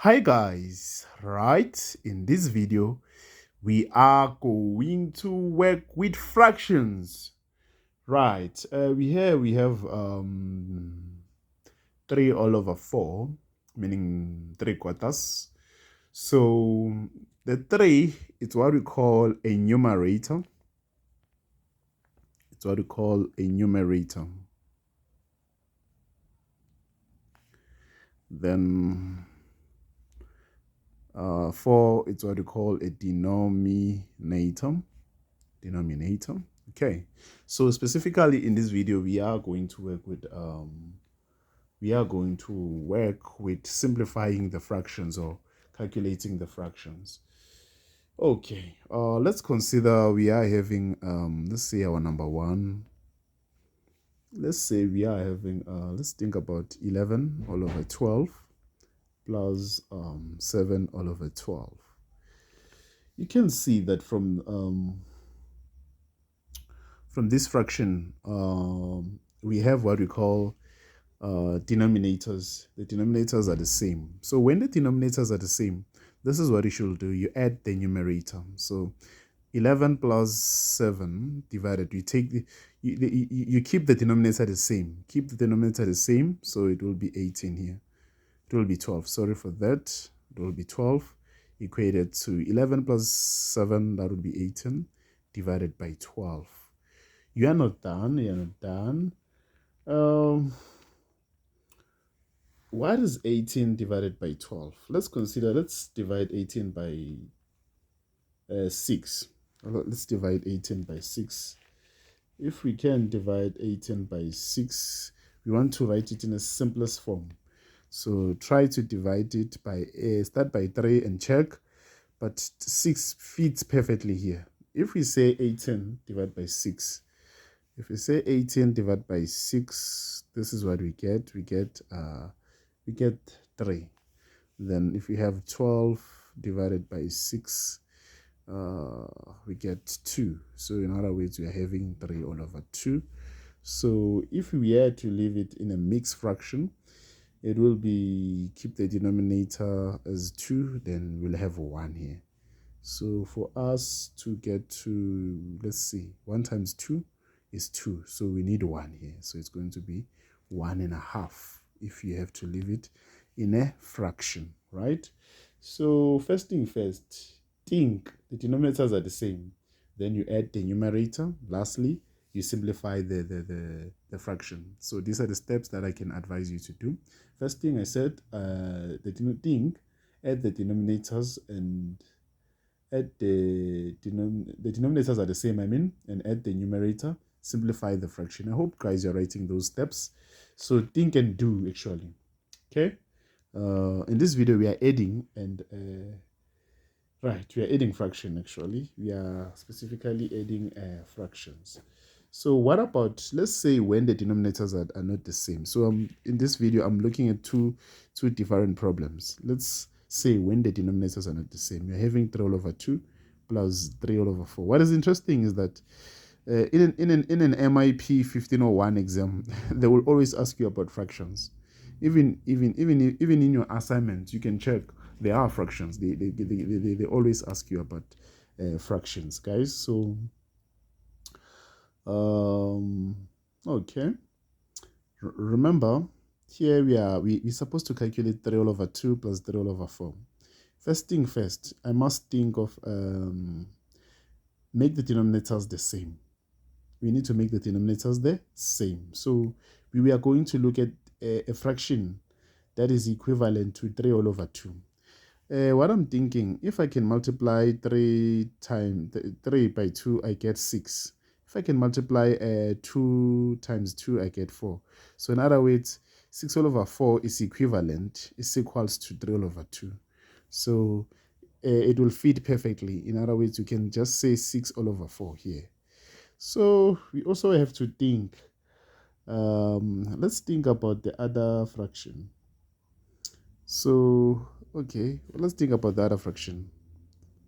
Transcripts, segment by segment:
Hi guys, right, in this video we are going to work with fractions. Right, we have 3 all over 4, meaning 3 quarters. So the 3 is what we call a numerator. It's what we call a numerator. Then 4 is what we call a denominator. Okay, so specifically in this video we are going to work with simplifying the fractions or calculating the fractions. Okay, let's consider we are having let's say our number one. Let's say we are having let's think about 11 all over 12 plus 7 all over 12. You can see that from this fraction, we have what we call denominators. The denominators are the same. So when the denominators are the same, this is what you should do. You add the numerator. So 11 plus 7 divided, you take you keep the denominator the same. Keep the denominator the same, so it will be 18 here. It will be 12. Sorry for that. It will be 12 equated to 11 plus 7, that would be 18 divided by 12. You are not done. You are not done. What is 18 divided by 12? Let's divide 18 by 6. Let's divide 18 by 6. If we can divide 18 by 6, we want to write it in the simplest form. So try to divide it by, start by 3 and check, but 6 fits perfectly here. If we say 18 divided by 6, if we say 18 divided by 6, this is what we get. We get 3. Then if we have 12 divided by 6, we get 2. So in other words, we are having 3 all over 2. So if we had to leave it in a mixed fraction, it will be, keep the denominator as 2, then we'll have 1 here. So for us to get to, let's see, 1 times 2 is 2. So we need 1 here. So it's going to be 1.5 if you have to leave it in a fraction, right? So first thing first, think the denominators are the same. Then you add the numerator. Lastly, you simplify the fraction. So these are the steps that I can advise you to do. First thing I said, add the denominators and add the denominators are the same, and add the numerator, simplify the fraction. I hope guys are writing those steps. So think and do actually. Okay. In this video we are adding and right, we are adding fraction actually. We are specifically adding fractions. So what about, let's say when the denominators are not the same. So in this video I'm looking at two different problems. Let's say when the denominators are not the same. You're having 3 all over 2 plus 3 all over 4. What is interesting is that in an MIP 1501 exam, they will always ask you about fractions. Even in your assignment, you can check there are fractions. They always ask you about fractions, guys. So okay, remember here we're supposed to calculate 3 all over 2 plus 3 all over 4. First thing first, I must think of make the denominators the same. We need to make the denominators the same. So we are going to look at a fraction that is equivalent to 3 all over 2. What I'm thinking, if I can multiply 3 by 2, I get 6. If I can multiply 2 times 2, I get 4. So in other words, 6 all over 4 is equals to 3 all over 2. So it will fit perfectly. In other words, you can just say 6 all over 4 here. So we also have to think, let's think about the other fraction. So okay, let's think about the other fraction.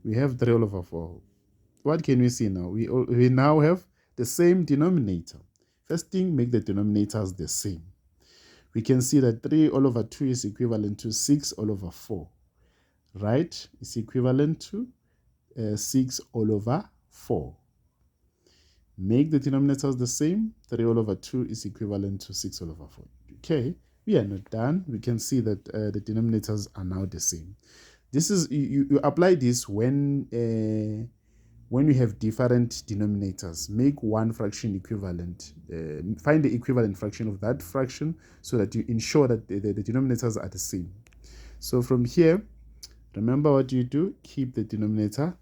We have 3 all over 4. What can we see now? We now have the same denominator. First thing, make the denominators the same. We can see that 3 all over 2 is equivalent to 6 all over 4. right, is equivalent to 6 all over 4. Make the denominators the same. 3 all over 2 is equivalent to 6 all over 4. Okay, we are not done. We can see that the denominators are now the same. This is you apply this when you have different denominators. Make one fraction equivalent. Find the equivalent fraction of that fraction so that you ensure that the denominators are the same. So from here, remember what you do. Keep the denominator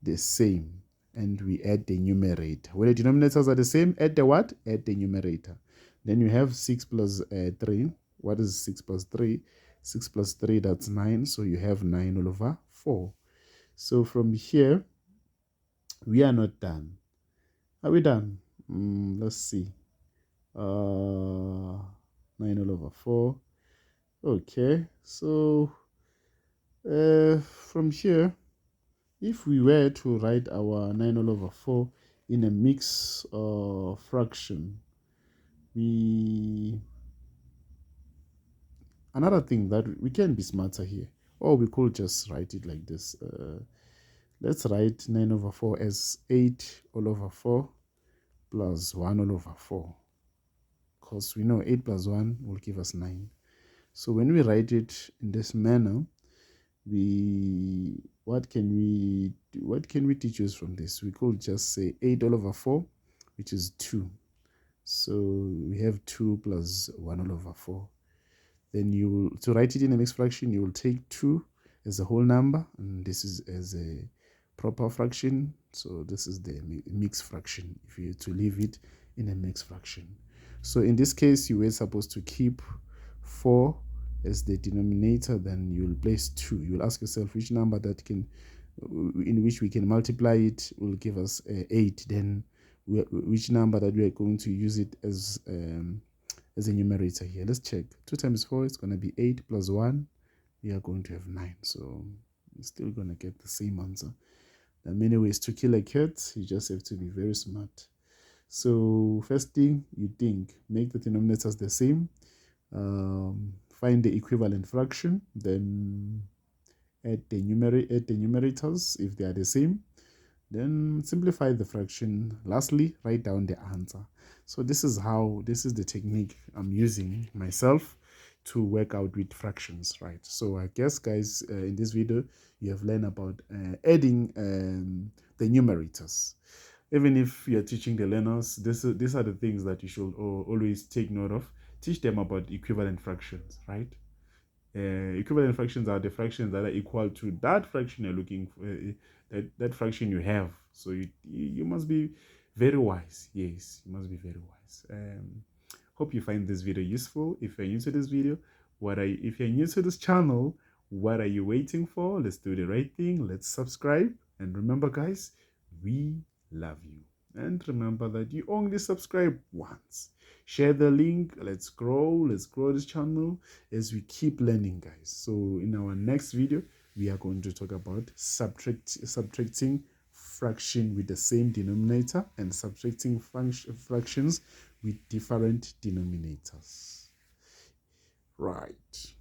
the same. And we add the numerator. When the denominators are the same, add the what? Add the numerator. Then you have 6 plus 3. What is 6 plus 3? 6 plus 3, that's 9. So you have 9 all over 4. So from here, we are not done. Are we done? Let's see. 9 all over 4. Okay. So from here, if we were to write our 9 all over 4 in a mixed fraction, another thing that we can be smarter here, or we could just write it like this. Let's write 9 over 4 as 8 all over 4 plus 1 all over 4, because we know 8 plus 1 will give us 9. So when we write it in this manner, what can we deduce from this? We could just say 8 all over 4, which is 2. So we have 2 plus 1 all over 4. Then to write it in a mixed fraction, you will take 2 as a whole number, and this is as a proper fraction. So this is the mixed fraction if you to leave it in a mixed fraction. So in this case, you were supposed to keep 4 as the denominator. Then you will place 2. You will ask yourself which number in which we can multiply it will give us 8. Then which number that we are going to use it as a numerator here. Let's check. 2 times 4 is going to be 8 plus 1. We are going to have 9. So you're still going to get the same answer. There are many ways to kill a cat. You just have to be very smart. So first thing you think, make the denominators the same. Find the equivalent fraction. Then add the numerators if they are the same. Then simplify the fraction. Lastly, write down the answer. So this is the technique I'm using myself to work out with fractions, right? So I guess, guys, in this video, you have learned about adding the numerators. Even if you're teaching the learners, these are the things that you should always take note of. Teach them about equivalent fractions, right? Equivalent fractions are the fractions that are equal to that fraction you're looking for, that fraction you have. So you must be very wise. Yes, you must be very wise. Hope you find this video useful. If you're new to this video, if you're new to this channel, what are you waiting for? Let's do the right thing. Let's subscribe. And remember, guys, we love you. And remember that you only subscribe once. Share the link. Let's grow this channel as we keep learning, guys. So in our next video, we are going to talk about subtracting fraction with the same denominator and subtracting fractions with different denominators. Right.